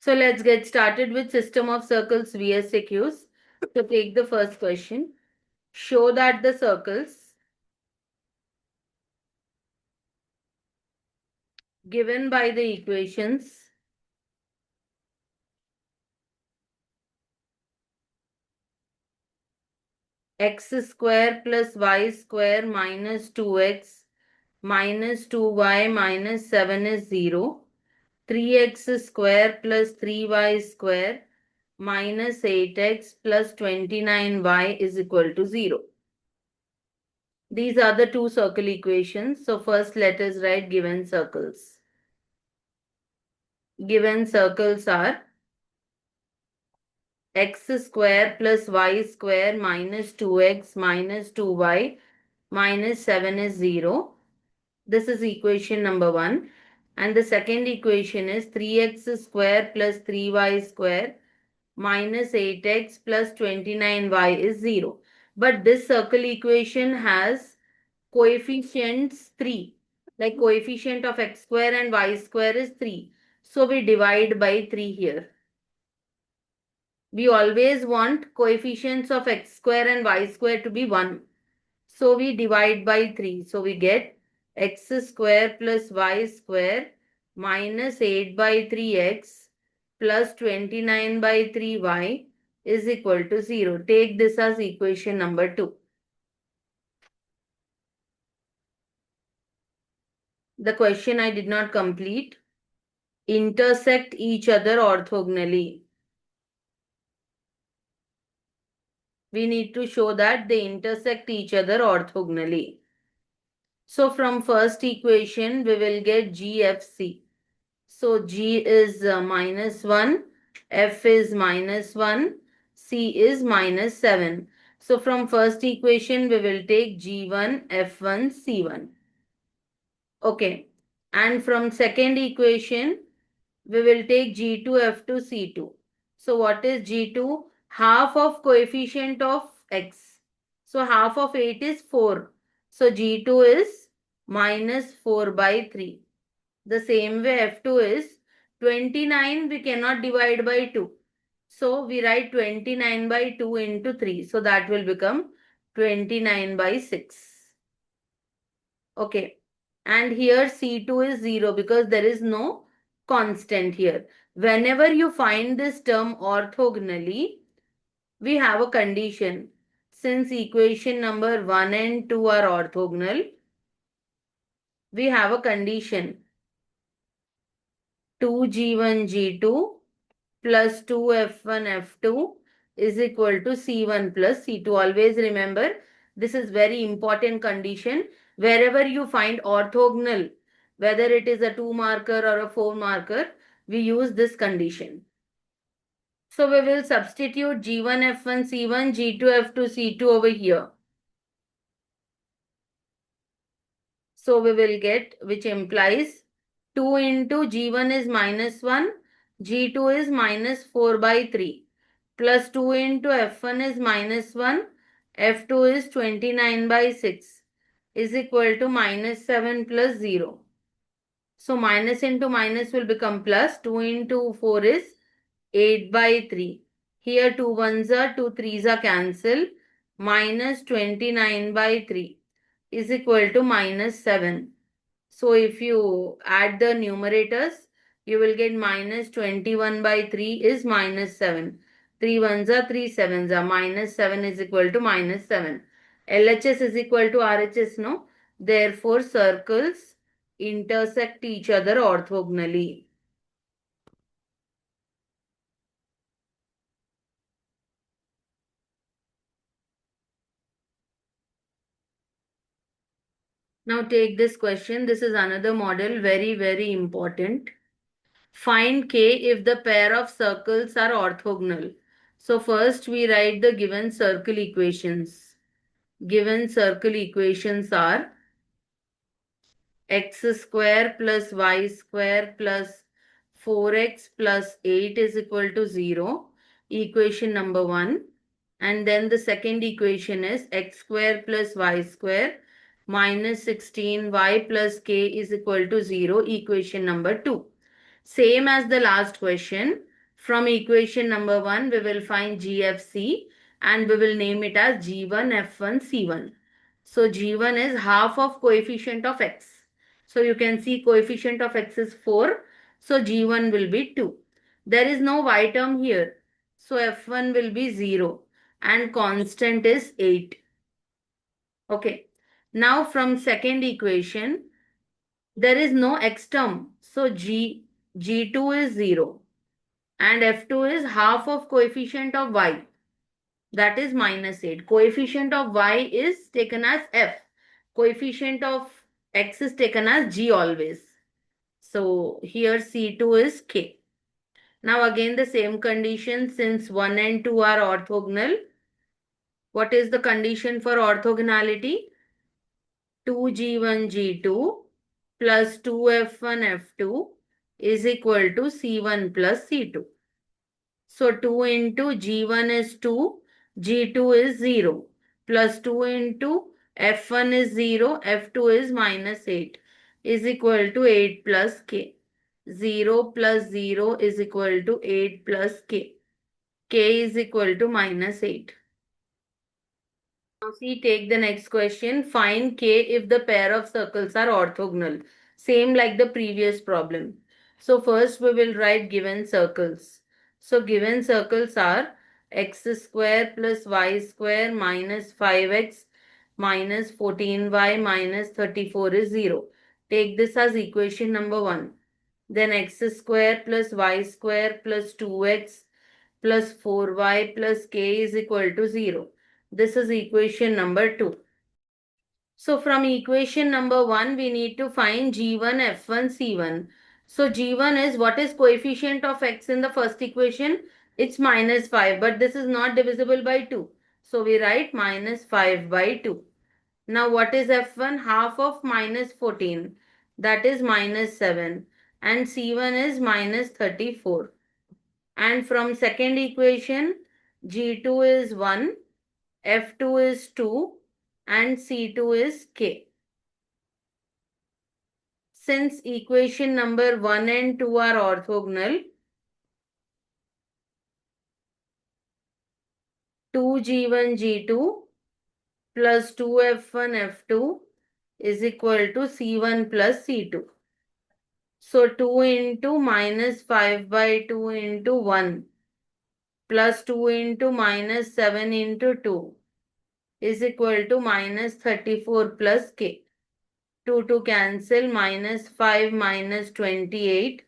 So let's get started with system of circles VSAQs. So take the first question. Show that the circles given by the equations x square plus y square minus 2x minus 2y minus 7 is 0. 3x square plus 3y square minus 8x plus 29y is equal to 0. These are the two circle equations. So first let us write given circles. Given circles are x square plus y square minus 2x minus 2y minus 7 is 0. This is equation number 1. And the second equation is 3x square plus 3y square minus 8x plus 29y is 0. But this circle equation has coefficients 3. Like coefficient of x square and y square is 3. So we divide by 3 here. We always want coefficients of x square and y square to be 1. So we divide by 3. So we get x square plus y square minus 8 by 3x plus 29 by 3y is equal to 0. Take this as equation number 2. The question I did not complete. Intersect each other orthogonally. We need to show that they intersect each other orthogonally. So from first equation, we will get GFC. So G is minus 1, F is minus 1, C is minus 7. So from first equation, we will take G1, F1, C1. Okay. And from second equation, we will take G2, F2, C2. So what is G2? Half of coefficient of x. So half of 8 is 4. So G2 is minus 4 by 3. The same way F2 is 29 we cannot divide by 2. So we write 29 by 2 into 3. So that will become 29 by 6. Okay. And here C2 is 0 because there is no constant here. Whenever you find this term orthogonally, we have a condition. Since equation number 1 and 2 are orthogonal, we have a condition. 2G1, G2 plus 2F1, F2 is equal to C1 plus C2. Always remember, this is very important condition. Wherever you find orthogonal, whether it is a 2 marker or a 4 marker, we use this condition. So we will substitute G1, F1, C1, G2, F2, C2 over here. So we will get, which implies 2 into G1 is minus 1, G2 is minus 4 by 3, plus 2 into F1 is minus 1, F2 is 29 by 6, is equal to minus 7 plus 0. So minus into minus will become plus. 2 into 4 is 8 by 3. Here 2 ones are, 2 threes are cancelled. Minus 29 by 3 is equal to minus 7. So if you add the numerators, you will get minus 21 by 3 is minus 7. 3 ones are, 3 sevens are. Minus 7 is equal to minus 7. LHS is equal to RHS, no? Therefore, circles intersect each other orthogonally. Now take this question. This is another model, very, very important. Find K if the pair of circles are orthogonal. So first we write the given circle equations. Given circle equations are x square plus y square plus 4x plus 8 is equal to 0. Equation number 1. And then the second equation is x square plus y square minus 16y plus k is equal to 0. Equation number 2. Same as the last question. From equation number 1, we will find GFC and we will name it as G1, F1, C1. So G1 is half of coefficient of X. So you can see coefficient of X is 4. So G1 will be 2. There is no Y term here. So F1 will be 0 and constant is 8. Okay. Now from second equation, there is no X term. So G2 is 0 and F2 is half of coefficient of Y, that is minus 8. Coefficient of Y is taken as F. Coefficient of X is taken as G always. So here C2 is K. Now again the same condition, since 1 and 2 are orthogonal. What is the condition for orthogonality? 2G1G2 plus 2F1F2 is equal to C1 plus C2. So 2 into G1 is 2, G2 is 0, plus 2 into F1 is 0, F2 is minus 8, is equal to 8 plus K. 0 plus 0 is equal to 8 plus K. K is equal to minus 8. Now see, take the next question. Find K if the pair of circles are orthogonal. Same like the previous problem. So first we will write given circles. So given circles are x square plus y square minus 5x minus 14y minus 34 is 0. Take this as equation number 1. Then x square plus y square plus 2x plus 4y plus k is equal to 0. This is equation number 2. So from equation number 1, we need to find G1, F1, C1. So G1 is, what is coefficient of X in the first equation? It's minus 5, but this is not divisible by 2. So we write minus 5 by 2. Now what is F1? Half of minus 14. That is minus 7. And C1 is minus 34. And from second equation, G2 is 1. F2 is 2 and C2 is K. Since equation number 1 and 2 are orthogonal, 2G1 G2 plus 2F1 F2 is equal to C1 plus C2. So 2 into minus 5 by 2 into 1 plus 2 into minus 7 into 2 is equal to minus 34 plus K. 2 to cancel, minus 5 minus 28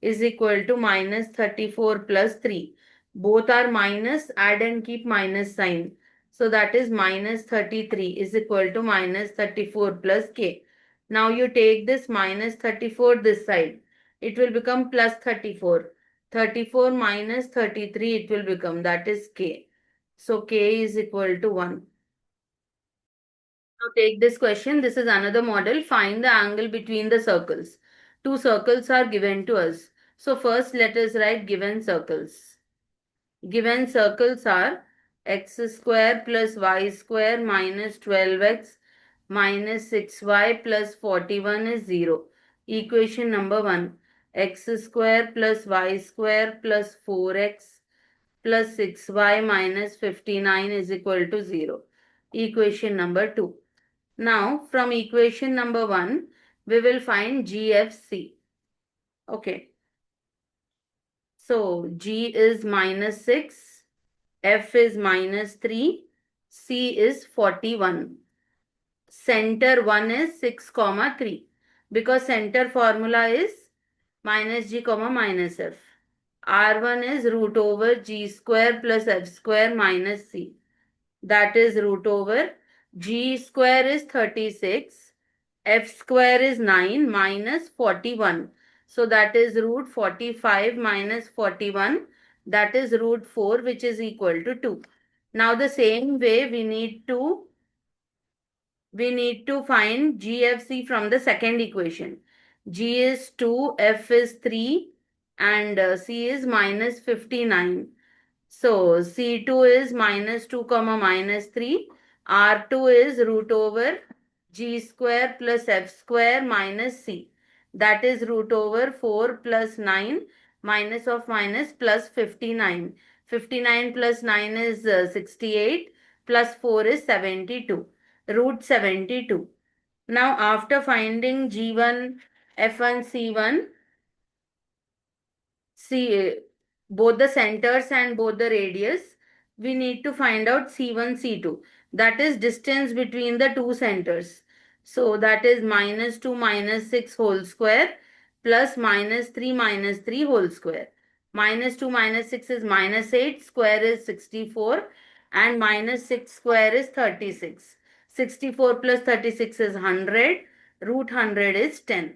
is equal to minus 34 plus 3. Both are minus, add and keep minus sign. So that is minus 33 is equal to minus 34 plus K. Now you take this minus 34 this side. It will become plus 34. 34 minus 33 it will become, that is K. So K is equal to 1. Now take this question. This is another model. Find the angle between the circles. Two circles are given to us. So first let us write given circles. Given circles are x square plus y square minus 12x minus 6y plus 41 is 0. Equation number 1. X square plus y square plus 4x plus 6y minus 59 is equal to 0. Equation number 2. Now, from equation number 1, we will find GFC. Okay. So, G is minus 6, F is minus 3, C is 41. Center 1 is 6, 3. Because center formula is minus G, minus F. R1 is root over G square plus F square minus C. That is root over G square is 36, F square is 9 minus 41. So that is root 45 minus 41. That is root 4, which is equal to 2. Now the same way we need to find GFC from the second equation. G is 2, F is 3 and C is minus 59. So C2 is minus 2 comma minus 3. R2 is root over G square plus F square minus C. That is root over 4 plus 9 minus of minus plus 59. 59 plus 9 is 68 plus 4 is 72. Root 72. Now after finding G1, F1, C1, see both the centers and both the radius, we need to find out C1, C2. That is distance between the two centers. So that is minus 2 minus 6 whole square plus minus 3 whole square. Minus 2 minus 6 is minus 8, square is 64 and minus 6 square is 36. 64 plus 36 is 100, root 100 is 10.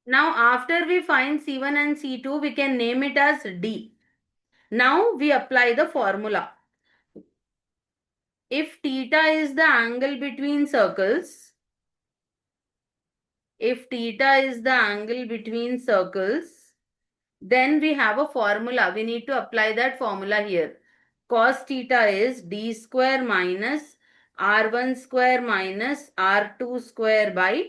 Now, after we find C1 and C2, we can name it as D. Now, we apply the formula. If theta is the angle between circles, then we have a formula. We need to apply that formula here. Cos theta is D square minus R1 square minus R2 square by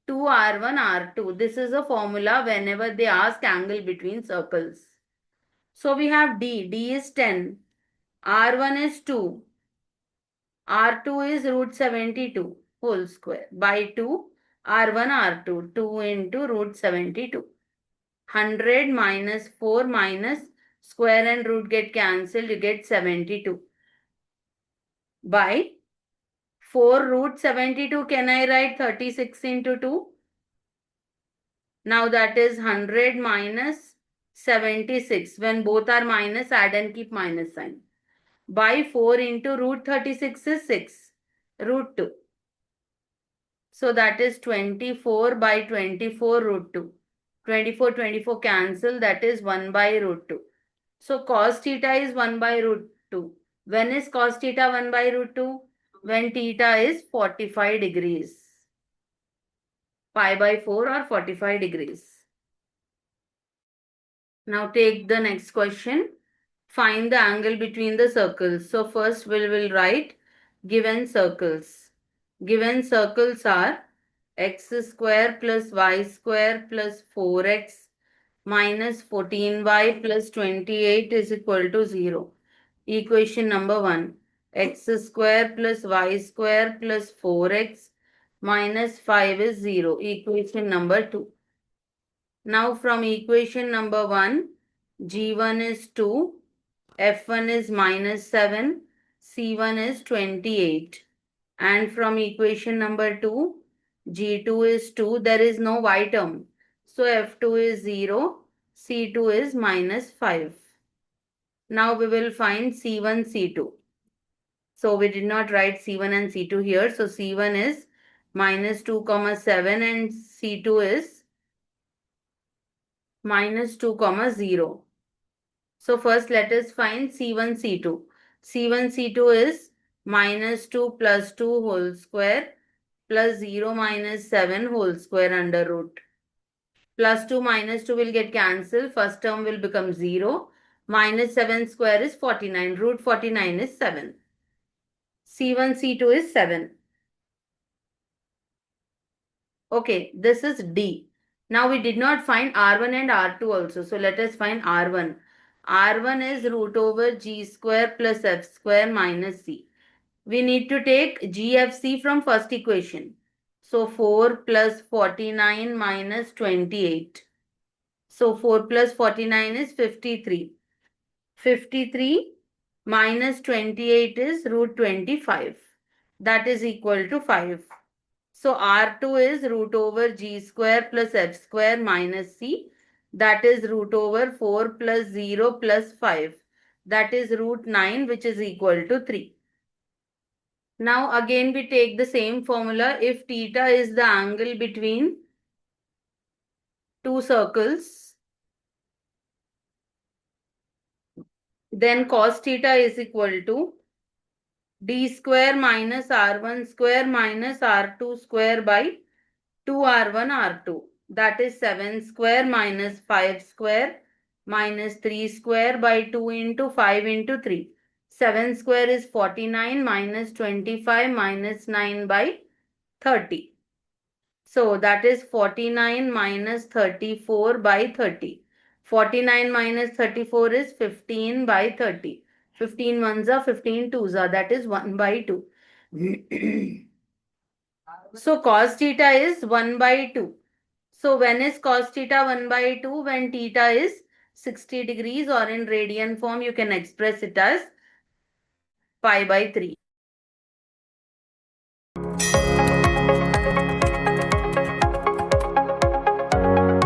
2R1 R2. This is a formula whenever they ask angle between circles. So we have D. D is 10. R1 is 2. R2 is root 72 whole square by 2. R1 R2. 2 into root 72. 100 minus 4 minus square and root get cancelled. You get 72. By 4 root 72. Can I write 36 into 2? Now that is 100 minus 76. When both are minus, add and keep minus sign. By 4 into root 36 is 6. Root 2. So that is 24 by 24 root 2. 24 cancel. That is 1 by root 2. So cos theta is 1 by root 2. When is cos theta 1 by root 2? When theta is 45 degrees. Pi by 4 or 45 degrees. Now take the next question. Find the angle between the circles. So first we will write given circles. Given circles are x square plus y square plus 4x minus 14y plus 28 is equal to 0. Equation number 1. X square plus y square plus 4x minus 5 is 0. Equation number 2. Now from equation number 1, G1 is 2, F1 is minus 7, C1 is 28. And from equation number 2, G2 is 2, there is no y term. So F2 is 0, C2 is minus 5. Now we will find C1, C2. So we did not write C1 and C2 here. So C1 is minus 2 comma 7 and C2 is minus 2 comma 0. So first let us find C1, C2. C1, C2 is minus 2 plus 2 whole square plus 0 minus 7 whole square under root. Plus 2 minus 2 will get cancelled. First term will become 0. Minus 7 square is 49. Root 49 is 7. C1, C2 is 7. Okay, this is D. Now we did not find R1 and R2 also. So let us find R1. R1 is root over G square plus F square minus C. We need to take GFC from first equation. So 4 plus 49 minus 28. So 4 plus 49 is 53. 53 minus 28 is root 25. That is equal to 5. So R2 is root over G square plus F square minus C. That is root over 4 plus 0 plus 5. That is root 9, which is equal to 3. Now again we take the same formula. If theta is the angle between two circles, then cos theta is equal to D square minus R1 square minus R2 square by 2R1 R2. That is 7 square minus 5 square minus 3 square by 2 into 5 into 3. 7 square is 49 minus 25 minus 9 by 30. So that is 49 minus 34 by 30. 49 minus 34 is 15 by 30. 15 ones are 15 twos are, that is 1 by 2. So cos theta is 1 by 2. So when is cos theta 1 by 2? When theta is 60 degrees, or in radian form you can express it as pi by 3.